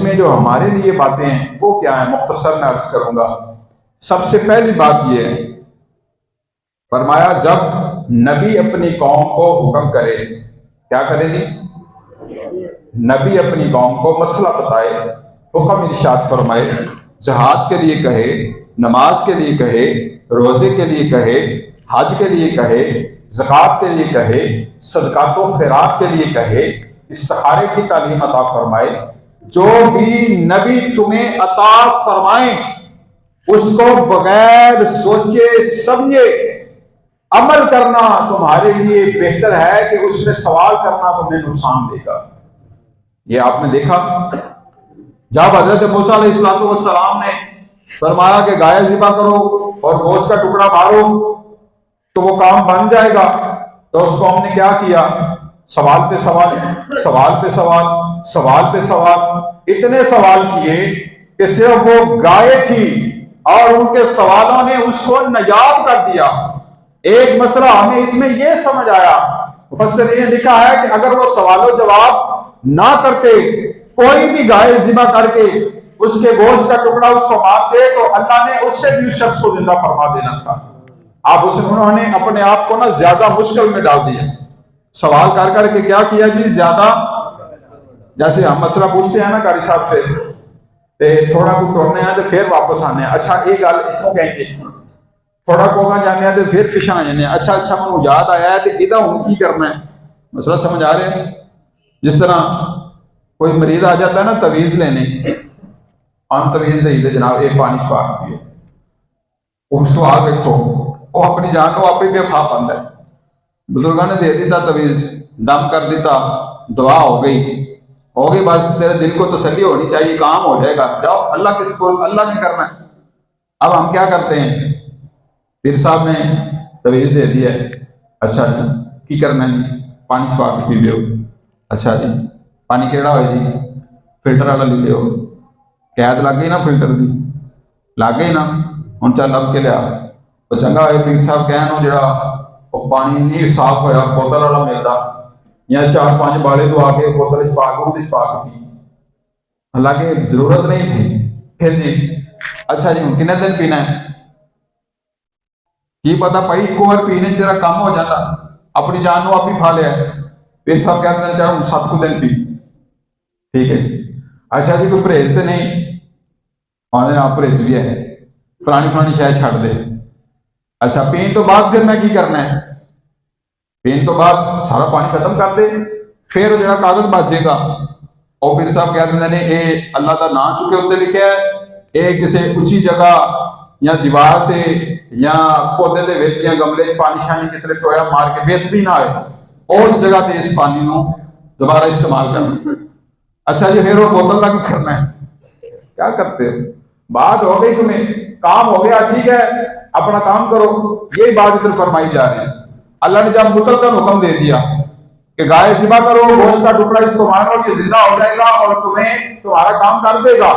इसमें जो हमारे लिए बातें हैं वो क्या है, मुख्तसर मैं अर्ज करूंगा। सबसे पहली बात यह है, फरमाया जब नबी अपनी कौम को हुक्म करे, क्या करे जी, नबी अपनी कौम को मसला बताए, हुक्म इरशाद फरमाए, जहाद के लिए कहे, नमाज के लिए कहे, रोजे के लिए कहे, हज के लिए कहे, ज़कात के लिए कहे, सदकात व खैरात के लिए कहे, इस्तिखारे की तालीम अता फरमाए। जो भी नबी तुम्हें अता फरमाए उसको बगैर सोचे समझे अमल करना तुम्हारे लिए बेहतर है कि उसमें सवाल करना तुम्हें नुकसान देगा। ये आपने देखा जब हजरत मूसा अलैहिस्सलाम ने फरमाया कि गाय ज़िबा करो और गोश्त का टुकड़ा मारो तो वो काम बन जाएगा, तो उस कौम ने क्या किया, सवाल पे सवाल, सवाल पे सवाल, सवाल पे सवाल, इतने सवाल किए कि सिर्फ वो गाय थी और उनके सवालों ने उसको नायाब कर दिया। एक मसला हमें इसमें यह समझ आया, मुफस्सिरीन ने लिखा है कि अगर वो सवालों जवाब ना करते, कोई भी गाय ज़िबा करके उसके गोश्त का टुकड़ा उसको मार दे तो अल्लाह ने उससे भी उस शख्स को जिंदा फरमा देना था। आप उन्होंने अपने आप को ना ज्यादा मुश्किल में डाल दिया, सवाल कर करके क्या किया जी, ज्यादा, जैसे हम मसला पूछते हैं ना कारी साहब से, थोड़ा कुछ टोरने हैं तो फिर वापस आने, अच्छा ये गल इतों कहेंगे, थोड़ा कोगा जाने तो फिर पिछा आ जाने, अच्छा अच्छा मैं याद आया है तो इदा हूं की करना है, मसला समझ आ रहे हैं। जिस तरह कोई मरीज आ जाता है ना तवीज लेने, हम तवीज दे जनाब एक पानी छपा पियो, उस सवाल देखो वो अपनी जान को आप भी खा पाता है, बुजुर्गों ने दे दिता तवीज, दम कर दिता, दुआ हो गई, बस तेरे दिल को तसल्ली होनी चाहिए, काम हो जाएगा, जाओ अल्लाह के स्कूल, अल्लाह ने करना है। अब हम क्या करते हैं, पीर साहब ने तवीज दे दिया, अच्छा जी की करना है जी, पानी छपा के पी लो, अच्छा जी पानी केड़ा हो जी, फिल्टर वाला ले लो, कैद लग गई ना फिल्टर की, लग गई ना, हम चल लभ के लिया, तो चंगा है पीर साहब कहन जरा पानी नहीं साफ होया बोतल वाला मिलता, या 4-5 बाले दवा के बोतल च पा के पी, हालांकि जरूरत नहीं थी। फिर जी अच्छा जी कितने दिन पीना है, की पता भाई एक बार पीने तेरा काम हो जाता, अपनी जान को आप ही खा लिया। पीर साहब कहते हैं चलो 7 दिन पी, ठीक है, अच्छा जी कोई परहेज तो नहीं, आने आप परहेज भी है, फलानी शायद छड़ दे, अच्छा पीने तो बाद फिर मैं की करना है, पीने तो बाद सारा पानी खत्म कर दे, फिर जो कागज बचेगा और पीर साहब कह देंगे ने ये अल्लाह का नाम चुके उत्ते लिखा है, ये किसी उची जगह या दीवार से या पौधे के विच या गमले पानी शानी कितने टोया मार के बेदबी ना हो उस जगह से इस पानी को दोबारा इस्तेमाल करना। अच्छा जी फिर वो बोतल का की करना है, क्या करते हो, बात हो गई, तुम्हें काम हो गया, ठीक है अपना काम करो, यही बात इधर फरमाई जा रही है। अल्लाह ने जब मुतलकन हुक्म दे दिया कि गाय ज़िबा करो, गोश्त का टुकड़ा इसको मारो, ये जिंदा हो जाएगा और तुम्हें तुम्हारा काम कर देगा।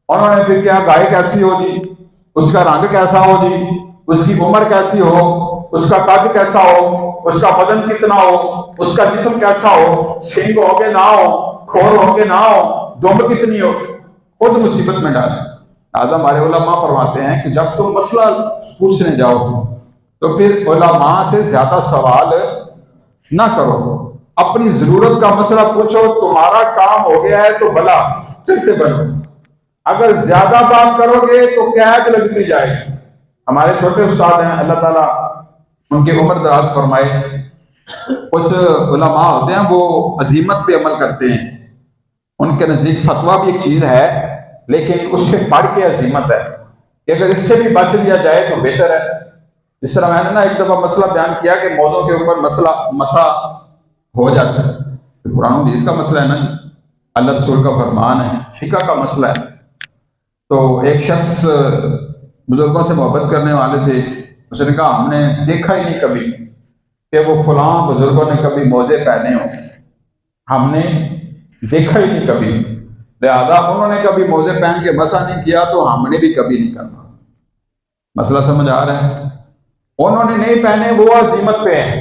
उन्होंने फिर क्या, गाय कैसी हो जी, उसका रंग कैसा हो जी, उसकी उम्र कैसी हो, उसका कद कैसा हो, उसका वजन कितना हो, उसका जिस्म कैसा हो, सींग हो के ना हो, खोर हो के ना हो, दुम कितनी हो, खुद मुसीबत में डाले। आज हमारे उलमा फरमाते हैं कि जब तुम मसला पूछने जाओ तो फिर उलमा से ज्यादा सवाल ना करो, अपनी जरूरत का मसला पूछो, तुम्हारा काम हो गया है तो भला चलते बनो, अगर ज्यादा बात करोगे तो कैद लगती जाएगी। हमारे छोटे उस्ताद हैं, अल्लाह ताला उनकी उम्र दराज फरमाए, कुछ उलमा होते हैं वो अजीमत पे अमल करते हैं, उनके नजदीक फतवा भी एक चीज है लेकिन उससे बढ़ के अजीमत है कि अगर इससे भी बच लिया जाए तो बेहतर है। इस तरह मैंने ना एक दफा मसला बयान किया कि मौजों के ऊपर मसा हो जाता है, तो कुरान हदीस का मसला है ना, अल्लाह रसूल का फरमान है, फिका का मसला है। तो एक शख्स बुजुर्गों से मोहब्बत करने वाले थे, उसने कहा हमने देखा ही नहीं कभी कि वो फलां बुजुर्गों ने कभी मोजे पहने हो, हमने देखा ही नहीं कभी, लिहाजा उन्होंने कभी मोजे पहन के मसा नहीं किया तो हमने भी कभी नहीं करना। मसला समझ आ रहा है, उन्होंने नहीं पहने वो अजीमत पे है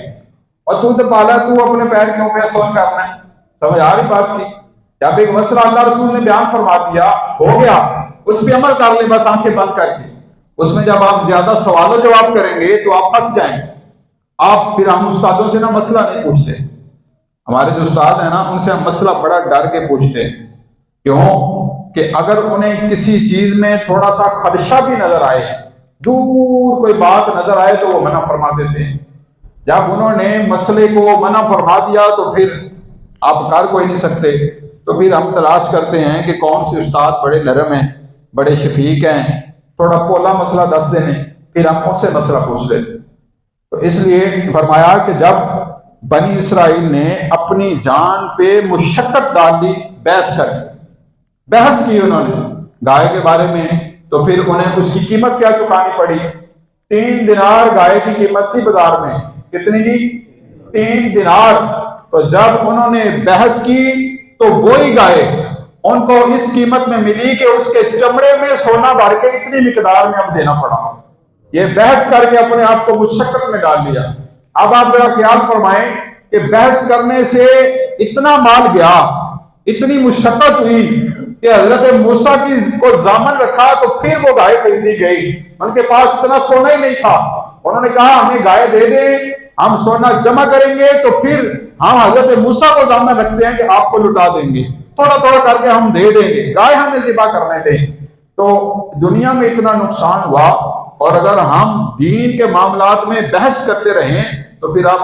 और तू तो पाला, तू अपने पैर क्यों पे सोन करना है, समझ आ रही बात की। जब एक मसला अल्लाह रसूल ने बयान फरमा दिया, हो गया, उस पर अमल कर ले बस आंखें बंद करके। उसमें जब आप ज्यादा सवाल जवाब करेंगे तो आप फंस जाएंगे। आप फिर हम उस्तादों से ना मसला नहीं पूछते, हमारे जो उस्ताद है ना उनसे हम मसला बड़ा डर के पूछते हैं। क्यों? कि अगर उन्हें किसी चीज में थोड़ा सा खदशा भी नजर आए, दूर कोई बात नजर आए, तो वो मना फरमा देते हैं। जब उन्होंने मसले को मना फरमा दिया तो फिर आप कर कोई नहीं सकते। तो फिर हम तलाश करते हैं कि कौन से उस्ताद बड़े नरम हैं, बड़े शफीक हैं, थोड़ा पोला मसला दस देने, फिर हम उनसे मसला पूछ लेते। तो इसलिए फरमाया कि जब बनी इसराइल ने अपनी जान पे मुशक्कत डाल ली, बहस की उन्होंने गाय के बारे में, तो फिर उन्हें उसकी कीमत क्या चुकानी पड़ी। 3 दिनार गाय की कीमत थी बाजार में। कितनी जी? 3 दिनार। तो जब उन्होंने बहस की तो वही गाय उनको इस कीमत में मिली कि उसके चमड़े में सोना भर के इतनी मिकदार में अब देना पड़ा। ये बहस करके अपने आप को मुशक्कत में डाल लिया। अब आप जरा ख्याल फरमाएं कि बहस करने से इतना माल गया, इतनी मुशक्कत हुई कि हजरत मूसा की को जामन रखा तो फिर वो गाय खरीदी गई। उनके पास इतना सोना ही नहीं था। उन्होंने कहा हमें गाय दे दे, हम सोना जमा करेंगे तो फिर हम हजरत मूसा को जामन रखते हैं कि आपको लुटा देंगे, थोड़ा थोड़ा करके हम दे देंगे, गाय हमें ज़िबा करने दें। तो दुनिया में इतना नुकसान हुआ, और अगर हम दीन के मामलात में बहस करते रहें तो फिर आप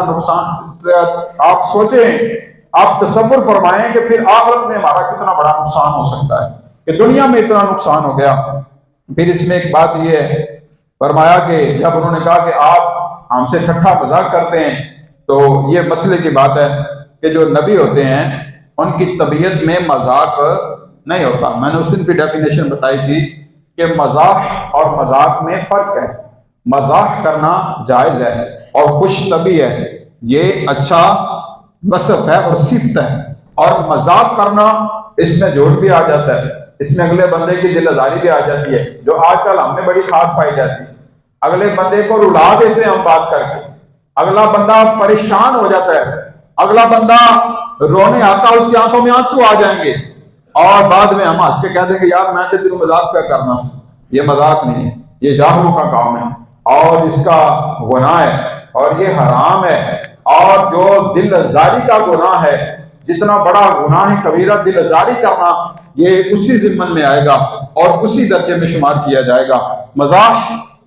आप सोचें, आप तसव्वुर फरमाएं कि फिर आखिरत में हमारा कितना बड़ा नुकसान हो सकता है कि दुनिया में इतना नुकसान हो गया। फिर इसमें एक बात यह है, फरमाया कि जब उन्होंने कहा कि आप हमसे ठट्ठा मजाक करते हैं, तो ये मसले की बात है कि जो नबी होते हैं उनकी तबीयत में मजाक नहीं होता। मैंने उस दिन भी डेफिनेशन बताई थी कि मजाक और मजाक में फर्क है। मजाक करना जायज है और खुश तभी है, ये अच्छा वसफ है और सिफ्त है। और मजाक करना इसमें जोड़ भी आ जाता है, इसमें अगले बंदे की दिल आजारी भी आ जाती है, जो आजकल हमें बड़ी खास पाई जाती है। अगले बंदे को रुला देते हैं हम बात करके, अगला बंदा परेशान हो जाता है, अगला बंदा रोने आता, उसकी आंखों में आंसू आ जाएंगे, और बाद में हम हंस के कह देंगे यार मैं तो तेरे मजाक क्या करना। ये मजाक नहीं है, ये जाहिलों का काम है और इसका गुनाह है और ये हराम है। और जो दिलजारी का गुनाह है, जितना बड़ा गुनाह है कबीरा दिलजारी करना, ये उसी जिम्मन में आएगा और उसी दर्जे में शुमार किया जाएगा। मजाक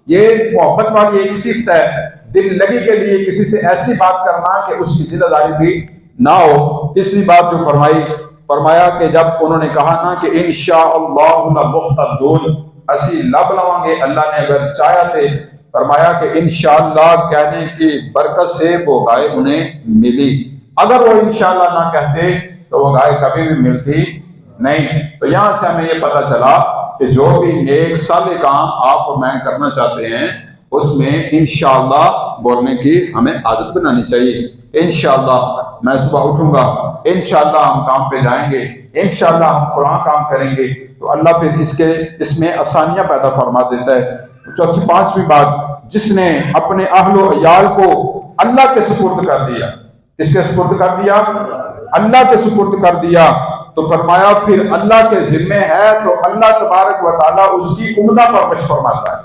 ये मोहब्बत वाली एक सिफ्त है, दिल लगी के लिए किसी से ऐसी बात करना कि उसकी दिलदारी भी ना हो। तीसरी बात जो फरमाया कि जब उन्होंने कहा ना कि इंशाअल्लाह लमुहतदून, असी लब लवांगे अल्लाह ने अगर चाहा थे, फरमाया कि इंशाअल्लाह कहने की बरकत से वो गाय उन्हें मिली। अगर वो इंशाअल्लाह ना कहते तो वो गाय कभी भी मिलती नहीं। तो यहां से हमें ये पता चला कि जो भी नेक साले काम आप और मैं करना चाहते हैं उसमें इंशाअल्लाह बोलने की हमें आदत बनानी चाहिए। इंशाअल्लाह मैं सुबह उठूंगा, इंशाअल्लाह हम काम पे जाएंगे, इंशाअल्लाह हम फलां काम करेंगे, तो अल्लाह फिर इसमें आसानियां पैदा फरमा देता है। चौथी पांचवी बात, जिसने अपने अहलो अयाल को अल्लाह के सुपुर्द कर दिया, किसके सुपुर्द कर दिया? अल्लाह के सुपुर्द कर दिया, तो फरमाया फिर अल्लाह के जिम्मे है तो अल्लाह तबारक व तआला उसकी उम्दा परवरिश फरमाता है,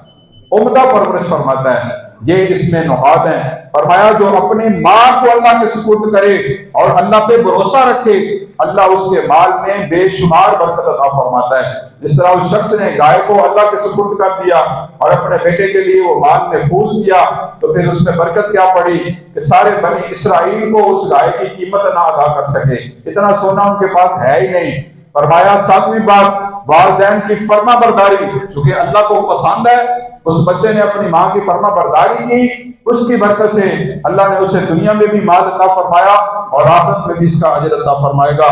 उम्दा परवरिश फरमाता है। ये इसमें नुकात है। फरमाया जो अपने माल को अल्लाह के सुपुर्द करे और अल्लाह पे भरोसा रखे, अल्लाह उसके माल में बेशुमार बरकत अता फरमाता है। जिस तरह उस शख्स ने गाय को अल्लाह के सुपुर्द कर दिया और अपने बेटे के लिए वो माल महफूज किया, तो फिर उसमें बरकत क्या पड़ी कि सारे बनी इसराइल को उस गाय की कीमत ना अदा कर सके, इतना सोना उनके पास है ही नहीं। फरमाया सातवीं बात, वालिदैन की फर्मा बरदारी, चूंकि अल्लाह को पसंद है, उस बच्चे ने अपनी माँ की फर्मा बरदारी की, उसकी बरकत से अल्लाह ने उसे दुनिया में भी माल अता फरमाया और आखिरत में भी इसका अजर अता फरमाएगा।